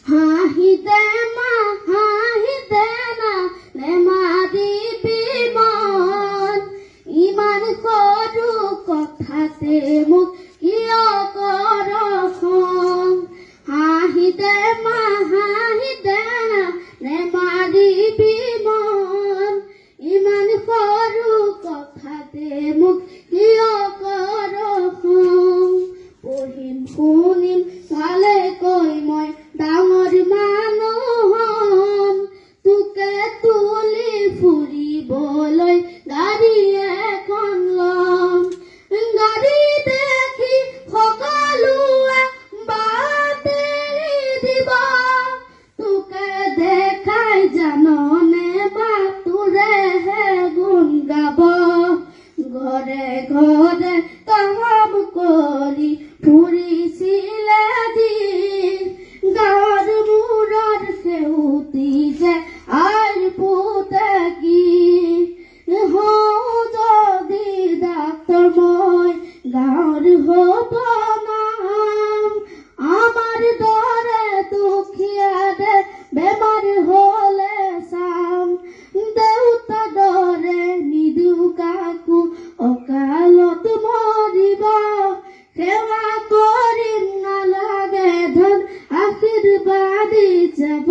হাঁহিতে মা হাঁহিতে না নেমাদিবি মন ইমান সৰু কথাতে মোক কিয় কৰ খং হাঁহিতে মা হাঁহিতে না নেমাদিবি মন ইমান সৰু কথাতে মোক কিয় কৰ খং পঢ়িম শুনিম চালে কৈ মই ডাঙৰ মানুহ হম তোকে তুলি ফুৰিবলৈ গাড়ী এখন লম গাড়ী দেখি সকলোৱে বাট এৰি দিব তোকে দেখাই জাননে বাটুৰেহে গুণ গাব ঘৰে ঘৰে কাম কৰি ফুৰিছিলে দিন গাঁৱৰ মূৰৰ সেউতি যে আইৰ পুতে কি হওঁ যদি ডাক্তৰ মই গাঁৱৰ হ'ব নাম আমাৰ দৰে দুখীয়াৰে বেমাৰ হ'লে চাম দেউতা দৰে নিদিওঁ কাকো অকালত মৰিব সেৱা কৰিম নালাগে ধন আশীৰ্বাদ যাব